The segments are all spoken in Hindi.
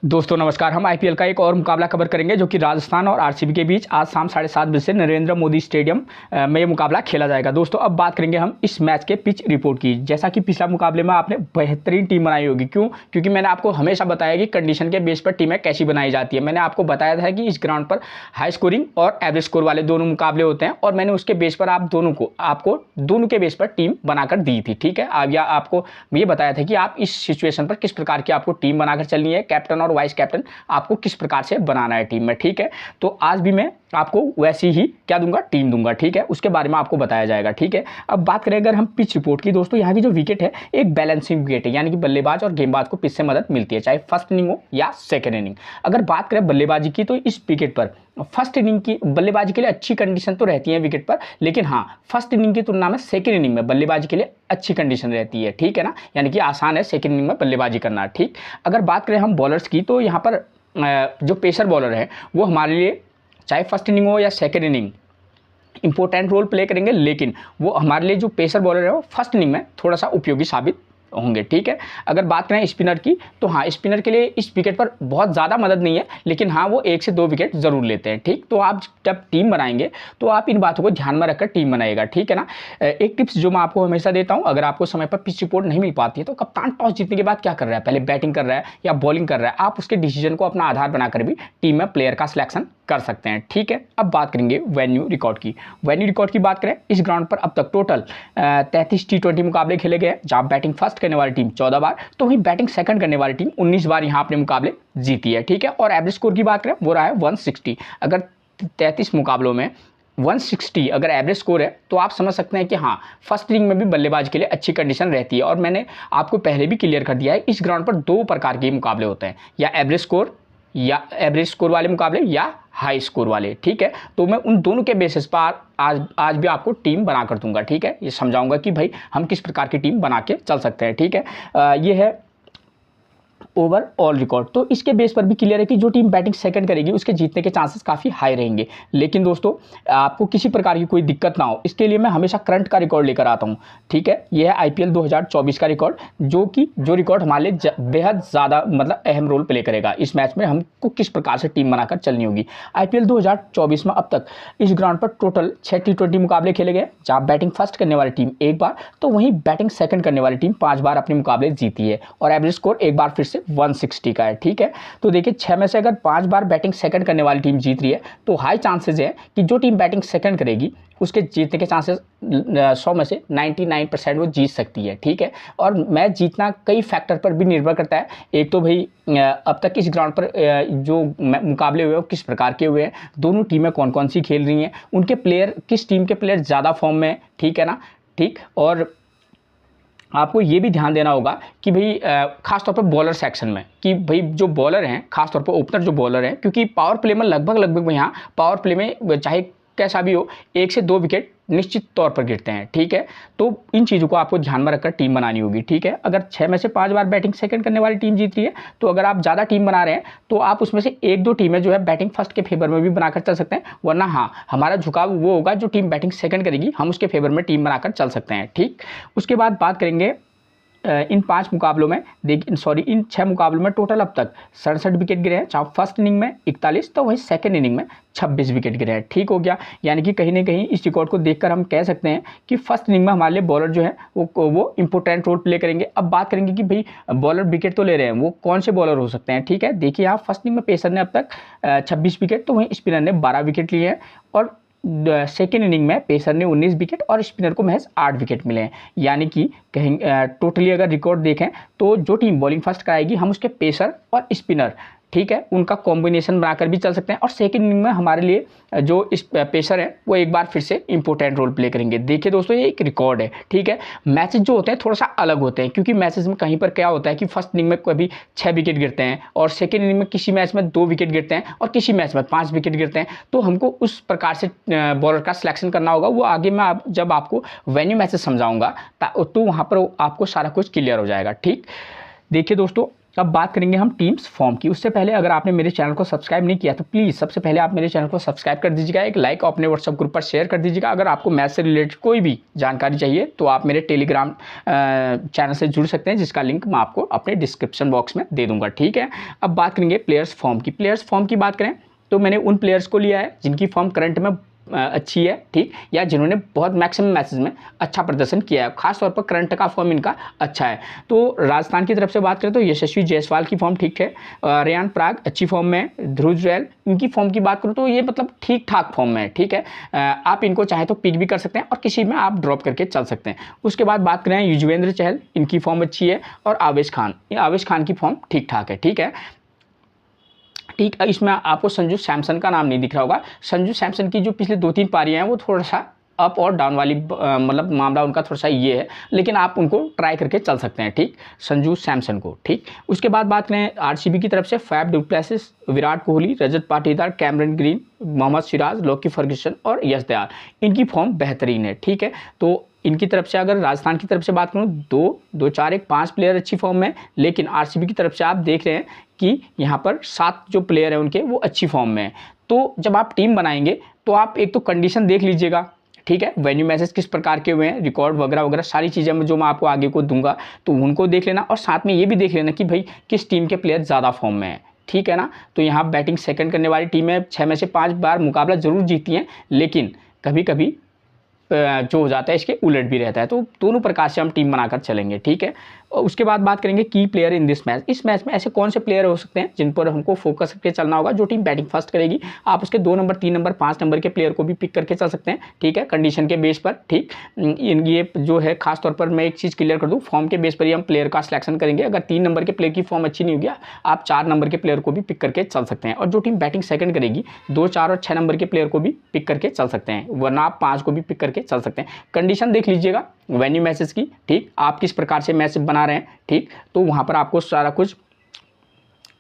दोस्तों नमस्कार। हम आईपीएल का एक और मुकाबला कवर करेंगे जो कि राजस्थान और आरसीबी के बीच आज शाम 7:30 बजे से नरेंद्र मोदी स्टेडियम में ये मुकाबला खेला जाएगा। दोस्तों अब बात करेंगे हम इस मैच के पिच रिपोर्ट की। जैसा कि पिछला मुकाबले में आपने बेहतरीन टीम बनाई होगी, क्योंकि मैंने आपको हमेशा बताया कि कंडीशन के बेस पर टीमें कैसी बनाई जाती है। मैंने आपको बताया था कि इस ग्राउंड पर हाई स्कोरिंग और एवरेज स्कोर वाले दोनों मुकाबले होते हैं और मैंने उसके बेस पर आपको दोनों के बेस पर टीम बनाकर दी थी। ठीक है, अब या आपको ये बताया था कि आप इस सिचुएशन पर किस प्रकार की आपको टीम बनाकर चलनी है, कैप्टन और वाइस कैप्टन आपको किस प्रकार से बनाना है टीम में। ठीक है, तो आज भी मैं आपको वैसी ही क्या दूंगा, टीम दूंगा। ठीक है, उसके बारे में आपको बताया जाएगा। ठीक है, अब बात करें अगर हम पिच रिपोर्ट की। दोस्तों यहाँ की जो विकेट है एक बैलेंसिंग विकेट है, यानी कि बल्लेबाज और गेंदबाज को पिच से मदद मिलती है, चाहे फर्स्ट इनिंग हो या सेकेंड इनिंग। अगर बात करें बल्लेबाजी की तो इस विकेट पर फर्स्ट इनिंग की बल्लेबाजी के लिए अच्छी कंडीशन तो रहती है विकेट पर, लेकिन हाँ फर्स्ट इनिंग की तुलना में सेकेंड इनिंग में बल्लेबाजी के लिए अच्छी कंडीशन रहती है। ठीक है ना, यानी कि आसान है सेकेंड इनिंग में बल्लेबाजी करना। ठीक, अगर बात करें हम बॉलर्स की तो यहाँ पर जो पेसर बॉलर है वो हमारे लिए चाहे फर्स्ट इनिंग हो या second inning important role play करेंगे, लेकिन वो हमारे लिए जो पेसर बॉलर है वो फर्स्ट इनिंग में थोड़ा सा उपयोगी साबित होंगे। ठीक है, अगर बात करें स्पिनर की तो हाँ स्पिनर के लिए इस विकेट पर बहुत ज़्यादा मदद नहीं है, लेकिन हाँ वो 1 से 2 विकेट ज़रूर लेते हैं। ठीक, तो आप जब टीम बनाएंगे तो आप इन बातों को ध्यान में रखकर टीम बनाएगा। ठीक है ना, एक टिप्स जो मैं आपको हमेशा देता हूँ, अगर आपको समय पर पिच रिपोर्ट नहीं मिल पाती है तो कप्तान टॉस जीतने के बाद क्या कर रहा है, पहले बैटिंग कर रहा है या बॉलिंग कर रहा है, आप उसके डिसीजन को अपना आधार बनाकर भी टीम में प्लेयर का सिलेक्शन कर सकते हैं। ठीक है, अब बात करेंगे वेन्यू रिकॉर्ड की। वेन्यू रिकॉर्ड की बात करें, इस ग्राउंड पर अब तक टोटल 33 T20 मुकाबले खेले गए, जहाँ बैटिंग फर्स्ट करने वाली टीम 14 बार तो वहीं बैटिंग सेकंड करने वाली टीम 19 बार यहाँ अपने मुकाबले जीती है। ठीक है, और एवरेज स्कोर की बात करें वो रहा है 160। अगर 33 मुकाबलों में 160 अगर एवरेज स्कोर है तो आप समझ सकते हैं कि हाँ फर्स्ट इनिंग में भी बल्लेबाज के लिए अच्छी कंडीशन रहती है। और मैंने आपको पहले भी क्लियर कर दिया है, इस ग्राउंड पर 2 प्रकार के मुकाबले होते हैं, या एवरेज स्कोर वाले मुकाबले या हाई स्कोर वाले। ठीक है, तो मैं उन दोनों के बेसिस पर आज भी आपको टीम बना कर दूंगा। ठीक है, ये समझाऊंगा कि भाई हम किस प्रकार की टीम बना के चल सकते हैं। ठीक है, ये है ओवरऑल रिकॉर्ड। तो इसके बेस पर भी क्लियर है कि जो टीम बैटिंग सेकंड करेगी उसके जीतने के चांसेस काफ़ी हाई रहेंगे। लेकिन दोस्तों आपको किसी प्रकार की कोई दिक्कत ना हो इसके लिए मैं हमेशा करंट का रिकॉर्ड लेकर आता हूँ। ठीक है, यह है आईपीएल 2024 का रिकॉर्ड, जो रिकॉर्ड हमारे लिए बेहद ज़्यादा मतलब अहम रोल प्ले करेगा। इस मैच में हमको किस प्रकार से टीम बनाकर चलनी होगी। आईपीएल 2024 में अब तक इस ग्राउंड पर टोटल 6 T20 मुकाबले खेले गए, जहाँ बैटिंग फर्स्ट करने वाली टीम 1 बार तो वहीं बैटिंग सेकंड करने वाली टीम 5 बार अपने मुकाबले जीती है, और एवरेज स्कोर एक बार फिर से 160 का है। ठीक है, तो देखिए 6 में से अगर 5 बार बैटिंग सेकंड करने वाली टीम जीत रही है तो हाई चांसेस है कि जो टीम बैटिंग सेकंड करेगी उसके जीतने के चांसेस 100 में से 99% वो जीत सकती है। ठीक है, और मैच जीतना कई फैक्टर पर भी निर्भर करता है। एक तो भाई अब तक इस ग्राउंड पर जो मुकाबले हुए हैं किस प्रकार के हुए हैं, दोनों टीमें कौन कौन सी खेल रही हैं, उनके प्लेयर किस टीम के प्लेयर ज़्यादा फॉर्म में। ठीक है ना, ठीक, और आपको ये भी ध्यान देना होगा कि भाई खासतौर पर बॉलर सेक्शन में कि भाई जो बॉलर हैं खासतौर पर ओपनर जो बॉलर हैं, क्योंकि पावर प्ले में लगभग यहाँ पावर प्ले में चाहे कैसा भी हो 1 से 2 विकेट निश्चित तौर पर गिरते हैं। ठीक है, तो इन चीज़ों को आपको ध्यान में रखकर टीम बनानी होगी। ठीक है, अगर 6 में से 5 बार बैटिंग सेकंड करने वाली टीम जीत रही है तो अगर आप ज़्यादा टीम बना रहे हैं तो आप उसमें से 1-2 टीमें जो है बैटिंग फर्स्ट के फेवर में भी बनाकर चल सकते हैं, वरना हाँ हमारा झुकाव वो होगा जो टीम बैटिंग सेकंड करेगी हम उसके फेवर में टीम बनाकर चल सकते हैं। ठीक, उसके बाद बात करेंगे इन 5 मुकाबलों में इन 6 मुकाबलों में टोटल अब तक 67 विकेट गिरे हैं, चाहे फर्स्ट इनिंग में 41 तो वहीं सेकंड इनिंग में 26 विकेट गिरे हैं। ठीक हो गया, यानी कि कहीं ना कहीं इस रिकॉर्ड को देखकर हम कह सकते हैं कि फर्स्ट इनिंग में हमारे लिए बॉलर जो है वो इंपॉर्टेंट रोल प्ले करेंगे। अब बात करेंगे कि भाई बॉलर विकेट तो ले रहे हैं, वो कौन से बॉलर हो सकते हैं। ठीक है, देखिए यहाँ फर्स्ट इनिंग में पेसर ने अब तक 26 विकेट तो वहीं स्पिनर ने 12 विकेट लिए हैं, और सेकेंड इनिंग में पेसर ने 19 विकेट और स्पिनर को महज 8 विकेट मिले हैं। यानी कि कहीं टोटली अगर रिकॉर्ड देखें तो जो टीम बॉलिंग फर्स्ट कराएगी हम उसके पेसर और स्पिनर, ठीक है, उनका कॉम्बिनेशन बनाकर भी चल सकते हैं, और सेकंड इनिंग में हमारे लिए जो इस पेसर है वो एक बार फिर से इंपॉर्टेंट रोल प्ले करेंगे। देखिए दोस्तों ये एक रिकॉर्ड है। ठीक है, मैचेस जो होते हैं थोड़ा सा अलग होते हैं, क्योंकि मैचेस में कहीं पर क्या होता है कि फर्स्ट इनिंग में कभी 6 विकेट गिरते हैं और सेकेंड इनिंग में किसी मैच में 2 विकेट गिरते हैं और किसी मैच में 5 विकेट गिरते हैं, तो हमको उस प्रकार से बॉलर का सिलेक्शन करना होगा। वो आगे मैं जब आपको वेन्यू मैचेस समझाऊंगा तो वहाँ पर आपको सारा कुछ क्लियर हो जाएगा। ठीक, देखिए दोस्तों अब बात करेंगे हम टीम्स फॉर्म की। उससे पहले अगर आपने मेरे चैनल को सब्सक्राइब नहीं किया तो प्लीज़ सबसे पहले आप मेरे चैनल को सब्सक्राइब कर दीजिएगा, एक लाइक अपने व्हाट्सअप ग्रुप पर शेयर कर दीजिएगा। अगर आपको मैथ से रिलेटेड कोई भी जानकारी चाहिए तो आप मेरे टेलीग्राम चैनल से जुड़ सकते हैं, जिसका लिंक मैं आपको अपने डिस्क्रिप्शन बॉक्स में दे दूँगा, ठीक है। अब बात करेंगे प्लेयर्स फॉर्म की। प्लेयर्स फॉर्म की बात करें तो मैंने उन प्लेयर्स को लिया है जिनकी फॉर्म करंट में अच्छी है, ठीक, या जिन्होंने बहुत मैक्सिमम मैचेस में अच्छा प्रदर्शन किया है, खासतौर पर करंट का फॉर्म इनका अच्छा है। तो राजस्थान की तरफ से बात करें तो यशस्वी जायसवाल की फॉर्म ठीक है, रेयान पराग अच्छी फॉर्म में, ध्रुव जुरैल इनकी फॉर्म की बात करूँ तो ये मतलब ठीक ठाक फॉर्म में है, ठीक है। आप इनको चाहे तो पिक भी कर सकते हैं और किसी में आप ड्रॉप करके चल सकते हैं। उसके बाद बात करें युजवेंद्र चहल, इनकी फॉर्म अच्छी है, और आवेश खान की फॉर्म ठीक ठाक है, ठीक है। ठीक, इसमें आपको संजू सैमसन का नाम नहीं दिख रहा होगा। संजू सैमसन की जो पिछले 2-3 पारियां हैं वो थोड़ा सा अप और डाउन वाली मतलब मामला उनका थोड़ा सा ये है, लेकिन आप उनको ट्राई करके चल सकते हैं, ठीक, संजू सैमसन को, ठीक। उसके बाद बात करें आरसीबी की तरफ से Faf du Plessis, Virat Kohli, Rajat Patidar, Cameron Green, Mohammed Siraj, Lockie Ferguson और यश दयाल, इनकी फॉर्म बेहतरीन है, ठीक है। तो इनकी तरफ से अगर राजस्थान की तरफ से बात करूँ 5 प्लेयर अच्छी फॉर्म में, लेकिन आरसीबी की तरफ से आप देख रहे हैं कि यहाँ पर 7 जो प्लेयर हैं उनके वो अच्छी फॉर्म में है। तो जब आप टीम बनाएंगे तो आप एक तो कंडीशन देख लीजिएगा, ठीक है, वेन्यू मैसेज किस प्रकार के हुए हैं, रिकॉर्ड वगैरह वगैरह सारी चीज़ें जो मैं आपको आगे को दूंगा तो उनको देख लेना, और साथ में ये भी देख लेना कि भाई किस टीम के प्लेयर ज़्यादा फॉर्म में है, ठीक है ना। तो यहाँ बैटिंग सेकंड करने वाली टीमें 6 में से 5 बार मुकाबला जरूर जीती हैं, लेकिन कभी कभी जो हो जाता है इसके उलट भी रहता है। तो दोनों प्रकार से हम टीम बनाकर चलेंगे, ठीक है। और उसके बाद बात करेंगे की प्लेयर इन दिस मैच। इस मैच में ऐसे कौन से प्लेयर हो सकते हैं जिन पर हमको फोकस करके चलना होगा। जो टीम बैटिंग फर्स्ट करेगी आप उसके 2 नंबर 3 नंबर 5 नंबर के प्लेयर को भी पिक करके चल सकते हैं, ठीक है, कंडीशन के बेस पर, ठीक। ये जो है खास तौर पर मैं एक चीज़ क्लियर कर दूँ, फॉर्म के बेस पर ही हम प्लेयर का सिलेक्शन करेंगे। अगर 3 नंबर के प्लेयर की फॉर्म अच्छी नहीं होगी आप 4 नंबर के प्लेयर को भी पिक करके चल सकते हैं, और जो टीम बैटिंग सेकंड करेगी 2, 4 और 6 नंबर के प्लेयर को भी पिक करके चल सकते हैं, वरना आप 5 को भी पिक करके चल सकते हैं। कंडीशन देख लीजिएगा वेन्यू मैसेज की, ठीक, आप किस प्रकार से मैसेज बना रहे हैं, ठीक, तो वहाँ पर आपको सारा कुछ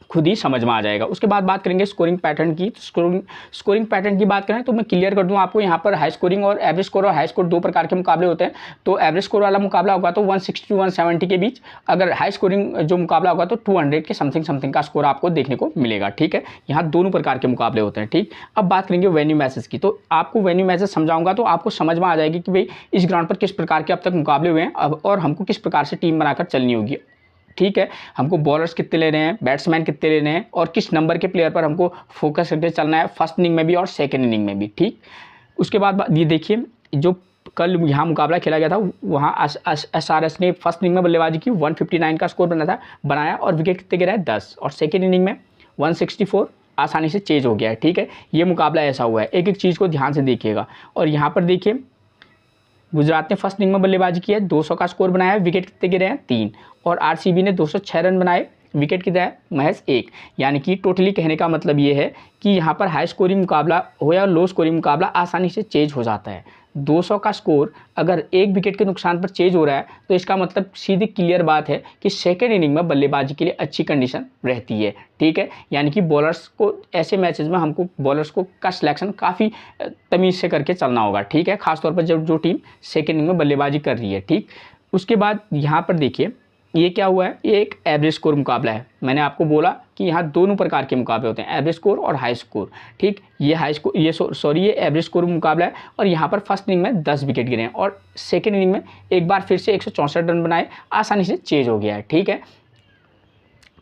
खुद ही समझ में आ जाएगा। उसके बाद बात करेंगे स्कोरिंग पैटर्न की। स्कोरिंग पैटर्न की बात करें तो मैं क्लियर कर दूं आपको, यहाँ पर हाई स्कोरिंग और एवरेज स्कोर और हाई स्कोर 2 प्रकार के मुकाबले होते हैं। तो एवरेज स्कोर वाला मुकाबला होगा तो 160 to 170 के बीच, अगर हाई स्कोरिंग जो मुकाबला होगा तो 200 के समथिंग का स्कोर आपको देखने को मिलेगा, ठीक है। यहाँ दोनों प्रकार के मुकाबले होते हैं, ठीक। अब बात करेंगे वेन्यू मैचेस की, तो आपको वेन्यू मैचेस समझाऊंगा तो आपको समझ में आ जाएगी कि भाई इस ग्राउंड पर किस प्रकार के अब तक मुकाबले हुए हैं और हमको किस प्रकार से टीम बनाकर चलनी होगी, ठीक है। हमको बॉलर्स कितने लेने हैं, बैट्समैन कितने लेने हैं, और किस नंबर के प्लेयर पर हमको फोकस करके चलना है फर्स्ट इनिंग में भी और सेकंड इनिंग में भी, ठीक। उसके बाद ये देखिए, जो कल यहाँ मुकाबला खेला गया था वहाँ SRS ने फर्स्ट इनिंग में बल्लेबाजी की, 159 का स्कोर बनाया और विकेट कितने गिराए 10, और सेकेंड इनिंग में 164 आसानी से चेज हो गया है, ठीक है। ये मुकाबला ऐसा हुआ है, एक एक चीज़ को ध्यान से देखिएगा। और यहाँ पर देखिए गुजरात ने फर्स्ट इनिंग में बल्लेबाजी की है, 200 का स्कोर बनाया, विकेट कितने गिरे हैं 3, और आरसीबी ने 206 रन बनाए, विकेट कितना है महज 1। यानी कि टोटली कहने का मतलब ये है कि यहाँ पर हाई स्कोरिंग मुकाबला हो या लो स्कोरिंग मुकाबला आसानी से चेंज हो जाता है। 200 का स्कोर अगर 1 विकेट के नुकसान पर चेंज हो रहा है तो इसका मतलब सीधी क्लियर बात है कि सेकेंड इनिंग में बल्लेबाजी के लिए अच्छी कंडीशन रहती है, ठीक है। यानी कि बॉलर्स को ऐसे मैचेस में हमको बॉलर्स को का सिलेक्शन काफ़ी तमीज़ से करके चलना होगा, ठीक है, खासतौर पर जब जो टीम सेकेंड इनिंग में बल्लेबाजी कर रही है, ठीक। उसके बाद यहाँ पर देखिए ये क्या हुआ है, ये एक एवरेज स्कोर मुकाबला है। मैंने आपको बोला कि यहाँ दोनों प्रकार के मुकाबले होते हैं, एवरेज स्कोर और हाई स्कोर, ठीक। ये हाई स्कोर ये एवरेज स्कोर मुकाबला है, और यहाँ पर फर्स्ट इनिंग में 10 विकेट गिरे हैं और सेकेंड इनिंग में एक बार फिर से 164 रन बनाए, आसानी से चेंज हो गया है, ठीक है।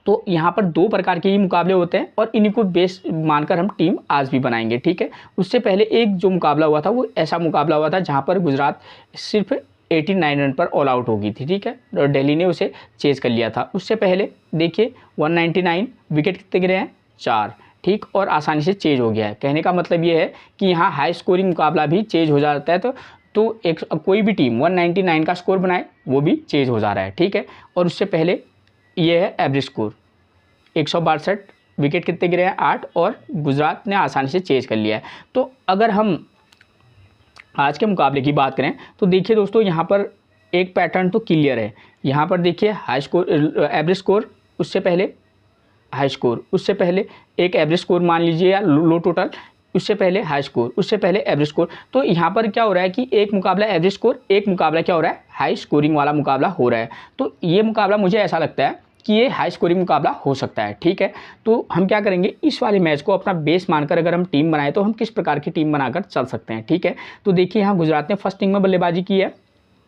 तो यहाँ पर 2 प्रकार के ही मुकाबले होते हैं और इन्हीं को बेस मानकर हम टीम आज भी बनाएंगे, ठीक है। उससे पहले एक जो मुकाबला हुआ था वो ऐसा मुकाबला हुआ था जहाँ पर गुजरात सिर्फ 89 रन पर ऑल आउट हो गई थी, ठीक है, और दिल्ली ने उसे चेज कर लिया था। उससे पहले देखिए 199, विकेट कितने गिरे हैं 4, ठीक, और आसानी से चेज हो गया है। कहने का मतलब ये है कि यहाँ हाई स्कोरिंग मुकाबला भी चेज हो जाता है, तो एक कोई भी टीम 199 का स्कोर बनाए वो भी चेज हो जा रहा है, ठीक है। और उससे पहले ये है एवरेज स्कोर 162, विकेट कितने गिरे हैं 8, और गुजरात ने आसानी से चेज कर लिया है। तो अगर हम आज के मुकाबले की बात करें तो देखिए दोस्तों, यहाँ पर एक पैटर्न तो क्लियर है। यहाँ पर देखिए हाई स्कोर एवरेज स्कोर, उससे पहले हाई स्कोर, उससे पहले एक एवरेज स्कोर मान लीजिए या लो टोटल, उससे पहले हाई स्कोर, उससे पहले एवरेज स्कोर। तो यहाँ पर क्या हो रहा है कि एक मुकाबला एवरेज स्कोर, एक मुकाबला क्या हो रहा है हाई स्कोरिंग वाला मुकाबला हो रहा है। तो ये मुकाबला मुझे ऐसा लगता है कि ये हाई स्कोरिंग मुकाबला हो सकता है। ठीक है, तो हम क्या करेंगे, इस वाले मैच को अपना बेस मानकर अगर हम टीम बनाए तो हम किस प्रकार की टीम बनाकर चल सकते हैं। ठीक है, तो देखिए यहाँ गुजरात ने फर्स्ट इनिंग में बल्लेबाजी की है,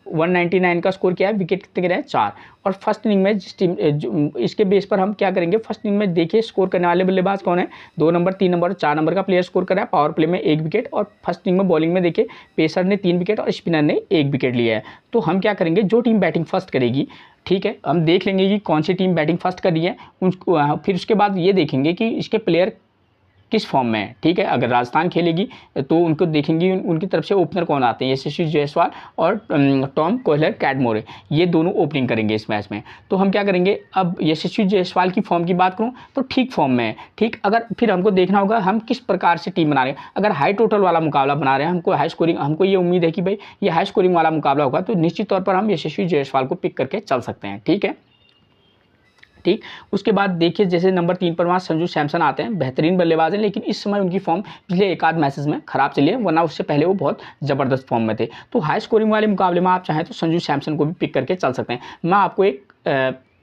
199 का स्कोर किया है, विकेट कितने गिरे हैं 4। और फर्स्ट इनिंग में जिस टीम इसके बेस पर हम क्या करेंगे, फर्स्ट इनिंग में देखिए स्कोर करने वाले बल्लेबाज कौन है, 2 नंबर 3 नंबर और 4 नंबर का प्लेयर स्कोर कर रहा है, पावर प्ले में 1 विकेट। और फर्स्ट इनिंग में बॉलिंग में देखिए पेसर ने 3 विकेट और स्पिनर ने 1 विकेट लिया है। तो हम क्या करेंगे, जो टीम बैटिंग फर्स्ट करेगी, ठीक है, हम देख लेंगे कि कौन सी टीम बैटिंग फर्स्ट कर रही है उनको, फिर उसके बाद ये देखेंगे कि इसके प्लेयर किस फॉर्म में है। ठीक है, अगर राजस्थान खेलेगी तो उनको देखेंगे उनकी तरफ से ओपनर कौन आते हैं, यशस्वी जायसवाल और टॉम कोहलर कैडमोरे, ये दोनों ओपनिंग करेंगे इस मैच में। तो हम क्या करेंगे, अब यशस्वी जायसवाल की फॉर्म की बात करूं तो ठीक फॉर्म में है। ठीक, अगर फिर हमको देखना होगा हम किस प्रकार से टीम बना रहे हैं। अगर हाई टोटल वाला मुकाबला बना रहे हैं, हमको हाई स्कोरिंग, हमको ये उम्मीद है कि भाई ये हाई स्कोरिंग वाला मुकाबला होगा, तो निश्चित तौर पर हम यशस्वी जायसवाल को पिक करके चल सकते हैं। ठीक है, ठीक, उसके बाद देखिए जैसे नंबर 3 पर वहाँ संजू सैमसन आते हैं, बेहतरीन बल्लेबाज हैं, लेकिन इस समय उनकी फॉर्म पिछले एक आध मैचेस में खराब चली है, वरना उससे पहले वो बहुत ज़बरदस्त फॉर्म में थे। तो हाई स्कोरिंग वाले मुकाबले में आप चाहें तो संजू सैमसन को भी पिक करके चल सकते हैं। मैं आपको एक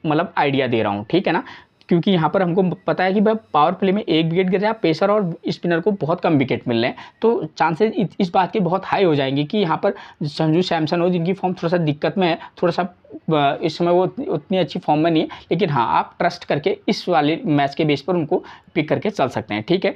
मतलब आइडिया दे रहा हूँ, ठीक है ना, क्योंकि यहाँ पर हमको पता है कि भाई पावर प्ले में 1 विकेट गिर रहा है, पेसर और स्पिनर को बहुत कम विकेट मिल रहे हैं, तो चांसेस इस बात के बहुत हाई हो जाएंगे कि यहाँ पर संजू सैमसन हो, जिनकी फॉर्म थोड़ा सा दिक्कत में है, थोड़ा सा इस समय वो उतनी अच्छी फॉर्म में नहीं है, लेकिन हाँ आप ट्रस्ट करके इस वाले मैच के बेस पर उनको पिक करके चल सकते हैं। ठीक है,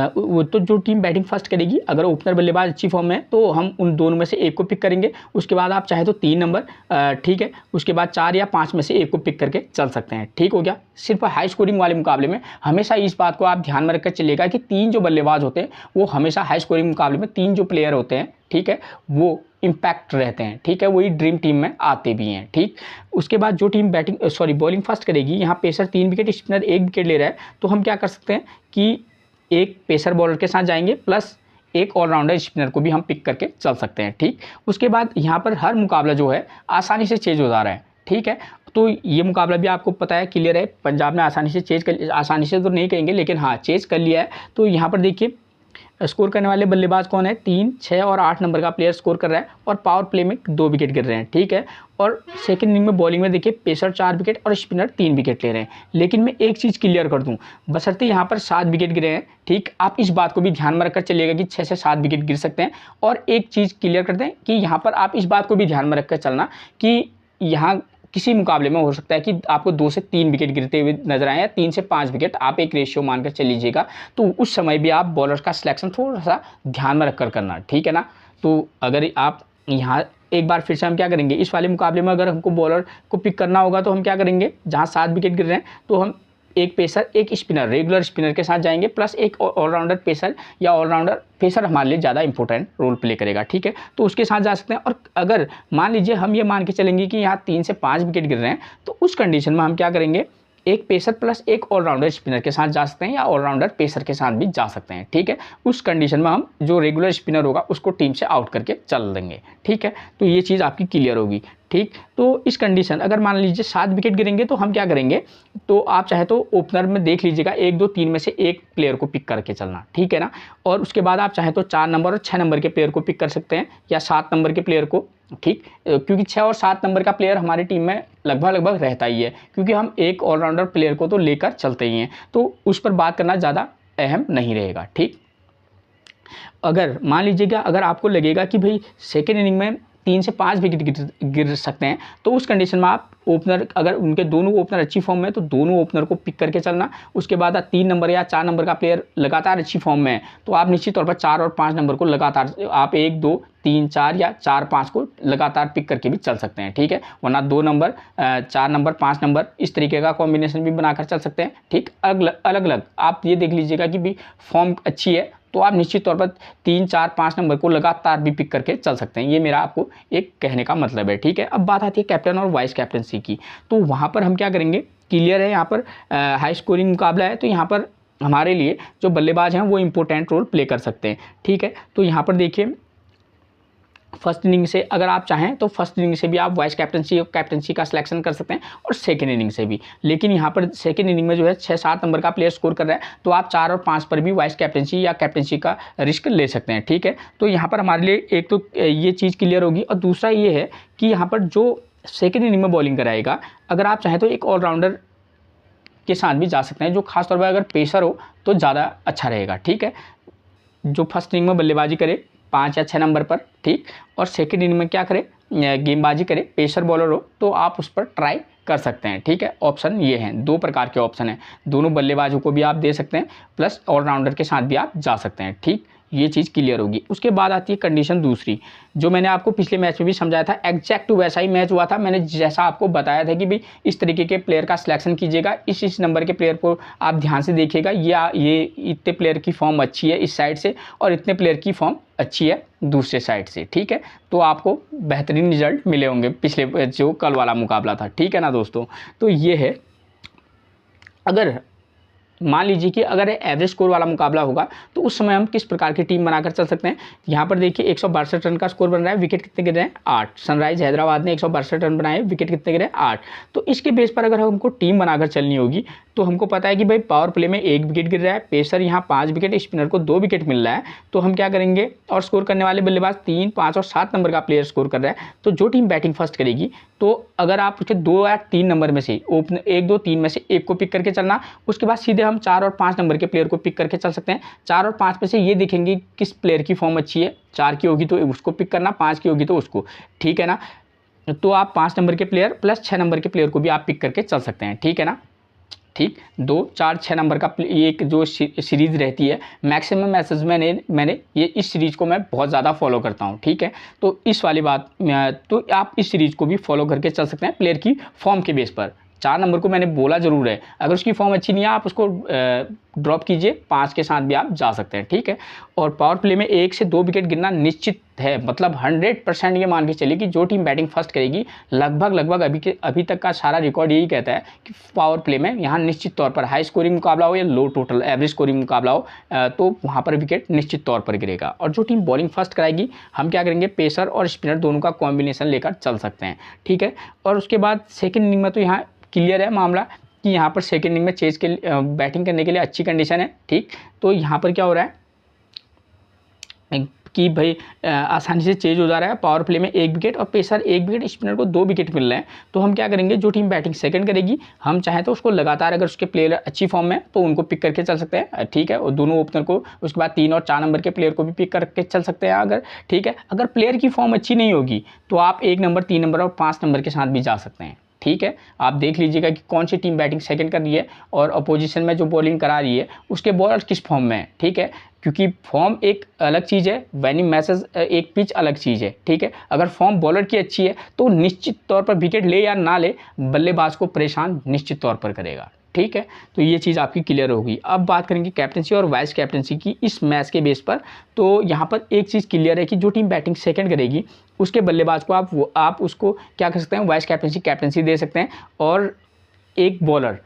वो तो जो टीम बैटिंग फर्स्ट करेगी, अगर ओपनर बल्लेबाज अच्छी फॉर्म में है तो हम उन दोनों में से एक को पिक करेंगे। उसके बाद आप चाहे तो 3 नंबर, ठीक है, उसके बाद 4 या 5 में से एक को पिक करके चल सकते हैं। ठीक हो गया। सिर्फ हाई स्कोरिंग वाले मुकाबले में हमेशा इस बात को आप ध्यान में रखकर चलिएगा कि 3 जो बल्लेबाज होते हैं वो हमेशा हाई स्कोरिंग मुकाबले में 3 जो प्लेयर होते हैं, ठीक है, वो इम्पैक्ट रहते हैं। ठीक है, वही ड्रीम टीम में आते भी हैं। ठीक, उसके बाद जो टीम बॉलिंग फर्स्ट करेगी, यहाँ पेसर 3 विकेट, स्पिनर 1 विकेट ले रहा है, तो हम क्या कर सकते हैं कि एक पेसर बॉलर के साथ जाएंगे प्लस एक ऑलराउंडर स्पिनर को भी हम पिक करके चल सकते हैं। ठीक, उसके बाद यहाँ पर हर मुकाबला जो है आसानी से चेंज हो जा रहा है। ठीक है, तो ये मुकाबला भी आपको पता है, क्लियर है, पंजाब ने आसानी से तो नहीं कहेंगे, लेकिन हाँ चेज कर लिया है। तो यहाँ पर देखिए स्कोर करने वाले बल्लेबाज कौन है, 3, 6 और 8 नंबर का प्लेयर स्कोर कर रहा है, और पावर प्ले में 2 विकेट गिर रहे हैं। ठीक है, और सेकंड इनिंग में बॉलिंग में देखिए पेसर 4 विकेट और स्पिनर 3 विकेट ले रहे हैं। लेकिन मैं एक चीज़ क्लियर कर दूं, बशर्ते यहाँ पर 7 विकेट गिरे हैं, ठीक, आप इस बात को भी ध्यान में रखकर चलिएगा कि 6 से 7 विकेट गिर सकते हैं। और एक चीज़ क्लियर करते हैं कि यहाँ पर आप इस बात को भी ध्यान में रखकर चलना कि यहाँ किसी मुकाबले में हो सकता है कि आपको 2 से 3 विकेट गिरते हुए नजर आए, या 3 से 5 विकेट, आप एक रेशियो मानकर चल लीजिएगा। तो उस समय भी आप बॉलर का सिलेक्शन थोड़ा सा ध्यान में रखकर करना, ठीक है ना। तो अगर आप यहाँ एक बार फिर से हम क्या करेंगे, इस वाले मुकाबले में अगर हमको बॉलर को पिक करना होगा तो हम क्या करेंगे, जहाँ 7 विकेट गिर रहे हैं तो हम एक पेसर एक स्पिनर, रेगुलर स्पिनर के साथ जाएंगे, प्लस एक ऑलराउंडर पेसर या ऑलराउंडर पेसर हमारे लिए ज़्यादा इंपॉर्टेंट रोल प्ले करेगा। ठीक है, तो उसके साथ जा सकते हैं। और अगर मान लीजिए हम ये मान के चलेंगे कि यहाँ 3 से 5 विकेट गिर रहे हैं, तो उस कंडीशन में हम क्या करेंगे, एक पेसर प्लस एक ऑलराउंडर स्पिनर के साथ जा सकते हैं, या ऑलराउंडर पेसर के साथ भी जा सकते हैं। ठीक है, उस कंडीशन में हम जो रेगुलर स्पिनर होगा उसको टीम से आउट करके चल देंगे। ठीक है, तो ये चीज़ आपकी क्लियर होगी। ठीक, तो इस कंडीशन अगर मान लीजिए 7 विकेट गिरेंगे तो हम क्या करेंगे, तो आप चाहे तो ओपनर में देख लीजिएगा 1, 2, 3 में से एक प्लेयर को पिक करके चलना, ठीक है ना। और उसके बाद आप चाहे तो 4 नंबर और 6 नंबर के प्लेयर को पिक कर सकते हैं, या 7 नंबर के प्लेयर को। ठीक, क्योंकि 6 और 7 नंबर का प्लेयर हमारी टीम में लगभग रहता ही है, क्योंकि हम एक ऑलराउंडर प्लेयर को तो लेकर चलते ही हैं, तो उस पर बात करना ज़्यादा अहम नहीं रहेगा। ठीक, अगर मान लीजिएगा अगर आपको लगेगा कि भाई सेकेंड इनिंग में 3 से 5 विकेट गिर सकते हैं, तो उस कंडीशन में आप ओपनर, अगर उनके दोनों ओपनर अच्छी फॉर्म में है तो दोनों ओपनर को पिक करके चलना। उसके बाद 3 नंबर या 4 नंबर का प्लेयर लगातार अच्छी फॉर्म में है, तो आप निश्चित तौर पर 4 और 5 नंबर को लगातार आप 1, 2, 3, 4 या 4, 5 को लगातार पिक करके भी चल सकते हैं। ठीक है, वरना 2 नंबर, 4 नंबर, 5 नंबर इस तरीके का कॉम्बिनेशन भी बनाकर चल सकते हैं। ठीक, अलग अलग आप ये देख लीजिएगा कि भी फॉर्म अच्छी है तो आप निश्चित तौर पर 3, 4, 5 नंबर को लगातार भी पिक करके चल सकते हैं। ये मेरा आपको एक कहने का मतलब है। ठीक है, अब बात आती है कैप्टन और वाइस कैप्टनसी की, तो वहाँ पर हम क्या करेंगे, क्लियर है, यहाँ पर हाई स्कोरिंग मुकाबला है, तो यहाँ पर हमारे लिए जो बल्लेबाज हैं वो इंपॉर्टेंट रोल प्ले कर सकते हैं। ठीक है, तो यहाँ पर देखिए फर्स्ट इनिंग से अगर आप चाहें तो फर्स्ट इनिंग से भी आप वाइस कैप्टनसी और कैप्टनसी का सिलेक्शन कर सकते हैं, और सेकंड इनिंग से भी। लेकिन यहाँ पर सेकंड इनिंग में जो है 6-7 नंबर का प्लेयर स्कोर कर रहा है, तो आप 4 और 5 पर भी वाइस कैप्टनसी या कैप्टनसी का रिस्क ले सकते हैं। ठीक है, तो यहाँ पर हमारे लिए एक तो ये चीज़ क्लियर होगी, और दूसरा ये है कि यहाँ पर जो सेकेंड इनिंग में बॉलिंग कराएगा। अगर आप चाहें तो एक ऑलराउंडर के साथ भी जा सकते हैं, जो खासतौर पर अगर पेसर हो तो ज़्यादा अच्छा रहेगा, ठीक है। जो फर्स्ट इनिंग में बल्लेबाजी करे 5 या 6 नंबर पर, ठीक, और सेकेंड इनिंग में क्या करे, गेंदबाजी करे, पेसर बॉलर हो तो आप उस पर ट्राई कर सकते हैं, ठीक है। ऑप्शन ये हैं, 2 प्रकार के ऑप्शन हैं, दोनों बल्लेबाजों को भी आप दे सकते हैं, प्लस ऑलराउंडर के साथ भी आप जा सकते हैं, ठीक। ये चीज़ क्लियर होगी। उसके बाद आती है कंडीशन दूसरी, जो मैंने आपको पिछले मैच में भी समझाया था, एग्जैक्ट वैसा ही मैच हुआ था। मैंने जैसा आपको बताया था कि भाई इस तरीके के प्लेयर का सिलेक्शन कीजिएगा, इस नंबर के प्लेयर को आप ध्यान से देखिएगा, ये इतने प्लेयर की फॉर्म अच्छी है इस साइड से और इतने प्लेयर की फॉर्म अच्छी है दूसरे साइड से, ठीक है। तो आपको बेहतरीन रिजल्ट मिले होंगे पिछले जो कल वाला मुकाबला था, ठीक है ना दोस्तों। तो ये है, अगर मान लीजिए कि अगर एवरेज स्कोर वाला मुकाबला होगा तो उस समय हम किस प्रकार की टीम बनाकर चल सकते हैं। यहाँ पर देखिए 162 रन का स्कोर बन रहा है, विकेट कितने गिर रहे हैं 8। सनराइज हैदराबाद ने 162 रन बनाए, विकेट कितने गिरे 8। तो इसके बेस पर अगर हमको टीम बनाकर चलनी होगी तो हमको पता है कि भाई पावर प्ले में 1 विकेट गिर रहा है, पेसर यहाँ 5 विकेट, स्पिनर को 2 विकेट मिल रहा है। तो हम क्या करेंगे, और स्कोर करने वाले बल्लेबाज 3, 5 और 7 नंबर का प्लेयर स्कोर कर रहा है। तो जो टीम बैटिंग फर्स्ट करेगी तो अगर आप उसके 2 या 3 नंबर में से ओपन 1, 2, 3 में से एक को पिक करके चलना, उसके बाद सीधे हम 4 और 5 नंबर के प्लेयर को पिक करके चल सकते हैं। 4 और 5 में से ये देखेंगे किस प्लेयर की फॉर्म अच्छी है, 4 की होगी तो उसको पिक करना, 5 की होगी तो उसको, ठीक है ना। तो आप 5 नंबर के प्लेयर प्लस 6 नंबर के प्लेयर को भी आप पिक करके चल सकते हैं, ठीक है ना। ठीक, 2, 4, 6 नंबर का एक जो सीरीज़ रहती है, मैक्सिमम मैसेज मैंने ये इस सीरीज़ को मैं बहुत ज़्यादा फॉलो करता हूँ, ठीक है। तो इस वाली बात तो आप इस सीरीज़ को भी फॉलो करके चल सकते हैं प्लेयर की फॉर्म के बेस पर। 4 नंबर को मैंने बोला ज़रूर है, अगर उसकी फॉर्म अच्छी नहीं है आप उसको ड्रॉप कीजिए, 5 के साथ भी आप जा सकते हैं, ठीक है। और पावर प्ले में 1 से 2 विकेट गिरना निश्चित है, मतलब 100% ये मान के चलिए कि जो टीम बैटिंग फर्स्ट करेगी लगभग अभी तक का सारा रिकॉर्ड यही कहता है कि पावर प्ले में यहाँ निश्चित तौर पर हाई स्कोरिंग मुकाबला हो या लो टोटल एवरेज स्कोरिंग मुकाबला हो तो वहाँ पर विकेट निश्चित तौर पर गिरेगा। और जो टीम बॉलिंग फर्स्ट कराएगी हम क्या करेंगे, पेसर और स्पिनर दोनों का कॉम्बिनेशन लेकर चल सकते हैं, ठीक है। और उसके बाद सेकेंड इनिंग में तो यहाँ क्लियर है मामला कि यहाँ पर सेकेंड इनिंग में चेज के बैटिंग करने के लिए अच्छी कंडीशन है, ठीक। तो यहाँ पर क्या हो रहा है कि भाई आसानी से चेज हो जा रहा है, पावर प्ले में 1 विकेट और पेसर 1 विकेट, स्पिनर को 2 विकेट मिल रहे हैं। तो हम क्या करेंगे, जो टीम बैटिंग सेकंड करेगी हम चाहें तो उसको लगातार, अगर उसके प्लेयर अच्छी फॉर्म में तो उनको पिक करके चल सकते हैं, ठीक है। और दोनों ओपनर को, उसके बाद 3 और 4 नंबर के प्लेयर को भी पिक करके चल सकते हैं अगर, ठीक है। अगर प्लेयर की फॉर्म अच्छी नहीं होगी तो आप 1 नंबर, 3 नंबर और 5 नंबर के साथ भी जा सकते हैं, ठीक है। आप देख लीजिएगा कि कौन सी टीम बैटिंग सेकंड कर रही है और अपोजिशन में जो बॉलिंग करा रही है उसके बॉलर किस फॉर्म में है, ठीक है। क्योंकि फॉर्म एक अलग चीज़ है, विनिंग मैसेज एक पिच अलग चीज़ है, ठीक है। अगर फॉर्म बॉलर की अच्छी है तो निश्चित तौर पर विकेट ले या ना ले बल्लेबाज को परेशान निश्चित तौर पर करेगा, ठीक है। तो ये चीज़ आपकी क्लियर होगी। अब बात करेंगे कैप्टनसी और वाइस कैप्टनसी की इस मैच के बेस पर। तो यहाँ पर एक चीज़ क्लियर है कि जो टीम बैटिंग सेकंड करेगी उसके बल्लेबाज को आप उसको क्या कर सकते हैं, वाइस कैप्टनसी दे सकते हैं। और एक बॉलर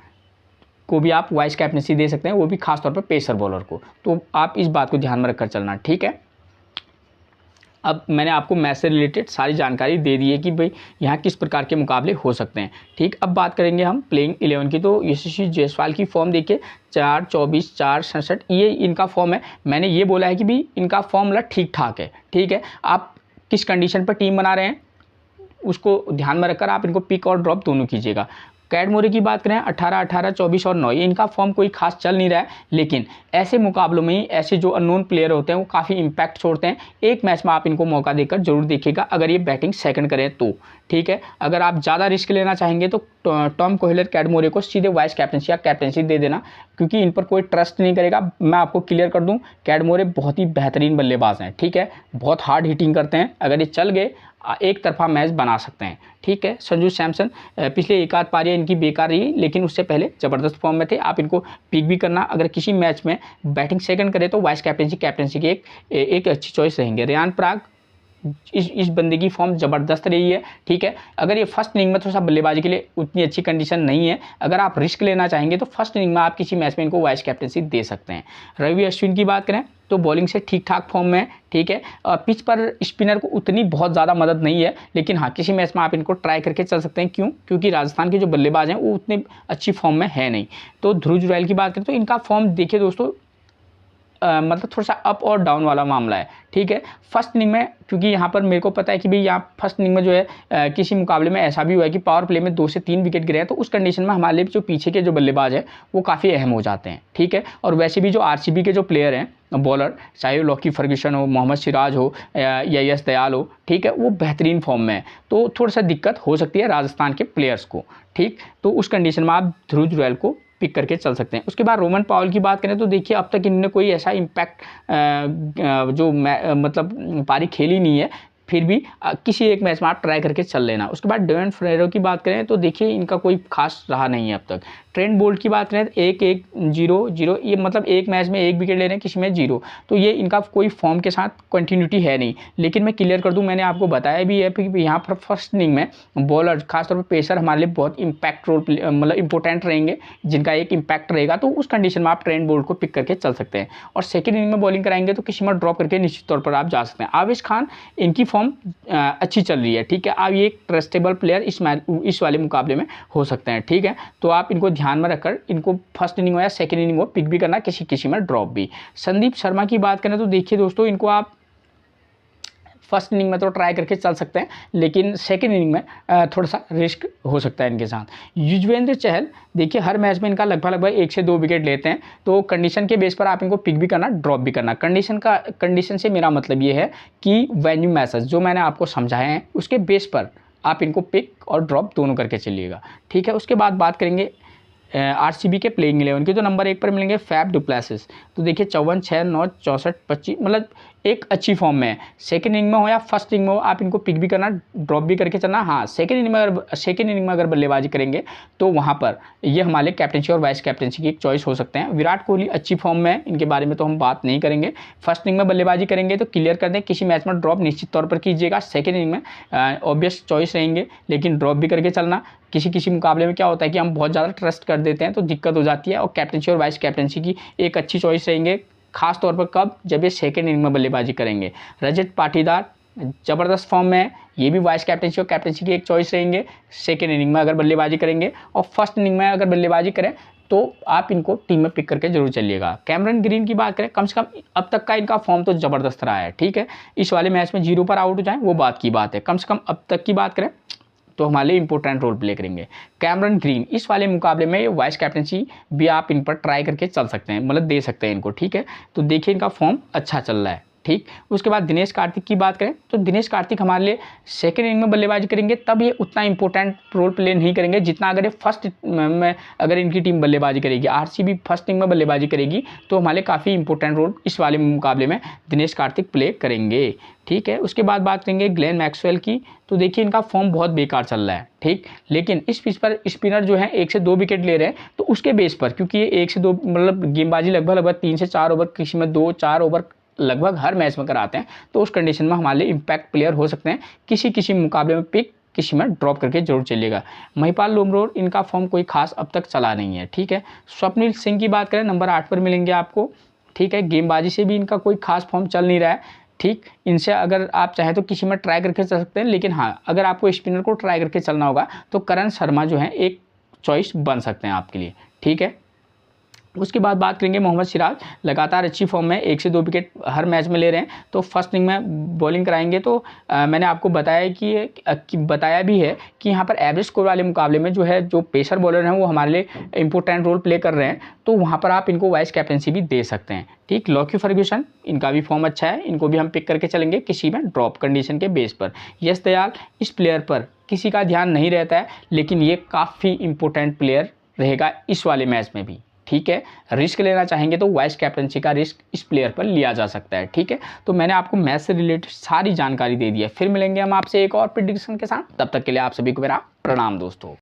को भी आप वाइस कैप्टनसी दे सकते हैं, वो भी खास तौर पर पेसर बॉलर को। तो आप इस बात को ध्यान में रखकर चलना, ठीक है। अब मैंने आपको मैच से रिलेटेड सारी जानकारी दे दी है कि भाई यहाँ किस प्रकार के मुकाबले हो सकते हैं, ठीक। अब बात करेंगे हम प्लेइंग 11 की। तो यशस्वी जायसवाल की फॉर्म देखिए 4, 24, 4, 67 ये इनका फॉर्म है। मैंने ये बोला है कि भाई इनका फॉर्मूला ठीक ठाक है, ठीक है। आप किस कंडीशन पर टीम बना रहे हैं उसको ध्यान में रखकर आप इनको पिक और ड्रॉप दोनों कीजिएगा। कैट मोरे की बात करें 18, 18, 24 और 9, ये इनका फॉर्म कोई खास चल नहीं रहा है, लेकिन ऐसे मुकाबलों में ही ऐसे जो अननोन प्लेयर होते हैं वो काफ़ी इंपैक्ट छोड़ते हैं। एक मैच में आप इनको मौका देकर जरूर देखिएगा अगर ये बैटिंग सेकंड करें तो, ठीक है। अगर आप ज़्यादा रिस्क लेना चाहेंगे तो टॉम कोहलर, कैट मोरे को सीधे वाइस कैप्टनसी या कैप्टनसी दे देना, क्योंकि इन पर कोई ट्रस्ट नहीं करेगा। मैं आपको क्लियर कर दूं, कैट मोरे बहुत ही बेहतरीन बल्लेबाज हैं, ठीक है, बहुत हार्ड हिटिंग करते हैं। अगर ये चल गए एक तरफा मैच बना सकते हैं, ठीक है। संजू सैमसन पिछले एक आध पारियां इनकी बेकार रही, लेकिन उससे पहले ज़बरदस्त फॉर्म में थे। आप इनको पिक भी करना, अगर किसी मैच में बैटिंग सेकंड करे तो वाइस कैप्टनसी की एक अच्छी चॉइस रहेंगे। रियान पराग, इस बंदे की फॉर्म ज़बरदस्त रही है, ठीक है। अगर ये फर्स्ट इनिंग में थोड़ा सा बल्लेबाजी के लिए उतनी अच्छी कंडीशन नहीं है, अगर आप रिस्क लेना चाहेंगे तो फर्स्ट इनिंग में आप किसी मैच में इनको वाइस कैप्टनसी दे सकते हैं। रवि अश्विन की बात करें तो बॉलिंग से ठीक ठाक फॉर्म में, ठीक है। पिच पर स्पिनर को उतनी बहुत ज़्यादा मदद नहीं है, लेकिन हाँ किसी मैच में आप इनको ट्राई करके चल सकते हैं। क्यों? क्योंकि राजस्थान के जो बल्लेबाज हैं वो उतने अच्छी फॉर्म में है नहीं। तो ध्रुव जुरैल की बात करें तो इनका फॉर्म देखिए दोस्तों, मतलब थोड़ा सा अप और डाउन वाला मामला है, ठीक है। फर्स्ट इनिंग में क्योंकि यहाँ पर मेरे को पता है कि भाई यहाँ फर्स्ट इनिंग में जो है किसी मुकाबले में ऐसा भी हुआ है कि पावर प्ले में 2 से 3 विकेट गिरे हैं, तो उस कंडीशन में हमारे लिए जो पीछे के जो बल्लेबाज है वो काफ़ी अहम हो जाते हैं, ठीक है। और वैसे भी जो आरसीबी के जो प्लेयर हैं बॉलर, चाहे वो लॉकी फर्ग्यूसन हो, मोहम्मद सिराज हो या यश दयाल हो, ठीक है, वो बेहतरीन फॉर्म में है, तो थोड़ा सा दिक्कत हो सकती है राजस्थान के प्लेयर्स को, ठीक। तो उस कंडीशन में आप ध्रुव जुरैल को पिक करके चल सकते हैं। उसके बाद रोमन पावल की बात करें तो देखिए अब तक इन्होंने कोई ऐसा इम्पैक्ट जो मतलब पारी खेली नहीं है, फिर भी किसी एक मैच में आप ट्राई करके चल लेना। उसके बाद डेवन फ्रेरो की बात करें तो देखिए इनका कोई खास रहा नहीं है अब तक। ट्रेंट बोल्ट की बात करें तो 1-1-0-0, ये मतलब एक मैच में 1 विकेट ले रहे हैं, किसी में 0, तो ये इनका कोई फॉर्म के साथ कंटिन्यूटी है नहीं। लेकिन मैं क्लियर कर दूं, मैंने आपको बताया भी है कि यहाँ पर फर्स्ट इनिंग में बॉलर खासतौर पर पेसर हमारे लिए बहुत इम्पैक्ट रोल मतलब इंपॉर्टेंट रहेंगे, जिनका एक इम्पैक्ट रहेगा, तो उस कंडीशन में आप ट्रेंट बोल्ट को पिक करके चल सकते हैं। और सेकेंड इनिंग में बॉलिंग कराएंगे तो किसी में ड्रॉप करके निश्चित तौर पर आप जा सकते हैं। आवेश खान, इनकी फॉर्म अच्छी चल रही है, ठीक है। आप ये एक ट्रस्टेबल प्लेयर इस वाले मुकाबले में हो सकते हैं, ठीक है। तो आप इनको ध्यान में रखकर इनको फर्स्ट इनिंग हो या सेकंड इनिंग हो पिक भी करना, किसी में ड्रॉप भी। संदीप शर्मा की बात करें तो देखिए दोस्तों, इनको आप फर्स्ट इनिंग में तो ट्राई करके चल सकते हैं, लेकिन सेकंड इनिंग में थोड़ा सा रिस्क हो सकता है इनके साथ। युजवेंद्र चहल, देखिए हर मैच में इनका लगभग 1 से 2 विकेट लेते हैं, तो कंडीशन के बेस पर आप इनको पिक भी करना, ड्रॉप भी करना। कंडीशन से मेरा मतलब ये है कि वेन्यू मैसेज जो मैंने आपको समझाए हैं उसके बेस पर आप इनको पिक और ड्रॉप दोनों करके चलिएगा, ठीक है। उसके बाद बात करेंगे आरसीबी के प्लेइंग 11 की, तो नंबर 1 पर मिलेंगे फैफ डु प्लेसिस। तो देखिए 54, 6, 9, 64, 25, मतलब एक अच्छी फॉर्म में है। सेकंड इनिंग में हो या फर्स्ट इनिंग में हो आप इनको पिक भी करना, ड्रॉप भी करके चलना। हाँ, सेकंड इनिंग में अगर बल्लेबाजी करेंगे तो वहाँ पर ये हमारे कैप्टनसी और वाइस कैप्टनसी की एक चॉइस हो सकते हैं। विराट कोहली अच्छी फॉर्म में है, इनके बारे में तो हम बात नहीं करेंगे। फर्स्ट इनिंग में बल्लेबाजी करेंगे तो क्लियर कर दें, किसी मैच में ड्रॉप निश्चित तौर पर कीजिएगा। सेकेंड इनिंग में ऑब्वियस चॉइस रहेंगे, लेकिन ड्रॉप भी करके चलना। किसी मुकाबले में क्या होता है कि हम बहुत ज़्यादा ट्रस्ट कर देते हैं तो दिक्कत हो जाती है, और कैप्टनसी और वाइस कैप्टनसी की एक अच्छी चॉइस रहेंगे, खास तौर पर कब, जब ये सेकेंड इनिंग में बल्लेबाजी करेंगे। रजत पाटीदार ज़बरदस्त फॉर्म में है, ये भी वाइस कैप्टनसी और कैप्टनसी की एक चॉइस रहेंगे सेकेंड इनिंग में अगर बल्लेबाजी करेंगे, और फर्स्ट इनिंग में अगर बल्लेबाजी करें तो आप इनको टीम में पिक करके जरूर चलिएगा। कैमरन ग्रीन की बात करें, कम से कम अब तक का इनका फॉर्म तो ज़बरदस्त रहा है, ठीक है। इस वाले मैच में 0 पर आउट हो जाए वो बात की बात है, कम से कम अब तक की बात करें तो हमारे लिए इंपॉर्टेंट रोल प्ले करेंगे। कैमरन ग्रीन इस वाले मुकाबले में वाइस कैप्टनसी भी आप इन पर ट्राई करके चल सकते हैं, मतलब दे सकते हैं इनको, ठीक है। तो देखिए इनका फॉर्म अच्छा चल रहा है, ठीक। उसके बाद दिनेश कार्तिक की बात करें तो दिनेश कार्तिक हमारे लिए सेकेंड इनिंग में बल्लेबाजी करेंगे तब ये उतना इंपॉर्टेंट रोल प्ले नहीं करेंगे जितना अगर ये फर्स्ट में अगर इनकी टीम बल्लेबाजी करेगी, आरसीबी फर्स्ट इनिंग में बल्लेबाजी करेगी तो हमारे काफ़ी इंपॉर्टेंट रोल इस वाले मुकाबले में दिनेश कार्तिक प्ले करेंगे, ठीक है। उसके बाद बात करेंगे ग्लेन मैक्सवेल की, तो देखिए इनका फॉर्म बहुत बेकार चल रहा है, ठीक। लेकिन इस पिच पर स्पिनर जो है 1 से 2 विकेट ले रहे हैं, तो उसके बेस पर क्योंकि ये 1 से 2 मतलब गेंदबाजी लगभग 3 से 4 ओवर, किसी में 2-4 ओवर लगभग हर मैच में कराते हैं, तो उस कंडीशन में हमारे लिए इम्पैक्ट प्लेयर हो सकते हैं। किसी मुकाबले में पिक, किसी में ड्रॉप करके जरूर चलिएगा। महिपाल लोमरोड, इनका फॉर्म कोई खास अब तक चला नहीं है, ठीक है। स्वप्निल सिंह की बात करें, नंबर 8 पर मिलेंगे आपको, ठीक है। गेंदबाजी से भी इनका कोई खास फॉर्म चल नहीं रहा है, ठीक। इनसे अगर आप चाहें तो किसी में ट्राई करके चल सकते हैं, लेकिन हाँ अगर आपको स्पिनर को ट्राई करके चलना होगा तो करण शर्मा जो है एक चॉइस बन सकते हैं आपके लिए, ठीक है। उसके बाद बात करेंगे मोहम्मद सिराज, लगातार अच्छी फॉर्म में 1 से 2 विकेट हर मैच में ले रहे हैं, तो फर्स्ट इनिंग में बॉलिंग कराएंगे तो मैंने आपको बताया भी है कि यहाँ पर एवरेज स्कोर वाले मुकाबले में जो है जो पेसर बॉलर हैं वो हमारे लिए इंपॉर्टेंट रोल प्ले कर रहे हैं, तो वहाँ पर आप इनको वाइस कैप्टनसी भी दे सकते हैं, ठीक। लॉकी फर्ग्यूसन, इनका भी फॉर्म अच्छा है, इनको भी हम पिक करके चलेंगे किसी में ड्रॉप कंडीशन के बेस पर। यश दयाल, इस प्लेयर पर किसी का ध्यान नहीं रहता है, लेकिन ये काफ़ी इंपॉर्टेंट प्लेयर रहेगा इस वाले मैच में भी, ठीक है। रिस्क लेना चाहेंगे तो वाइस कैप्टनसी का रिस्क इस प्लेयर पर लिया जा सकता है, ठीक है। तो मैंने आपको मैच से रिलेटेड सारी जानकारी दे दी है। फिर मिलेंगे हम आपसे एक और प्रेडिक्शन के साथ, तब तक के लिए आप सभी को मेरा प्रणाम दोस्तों।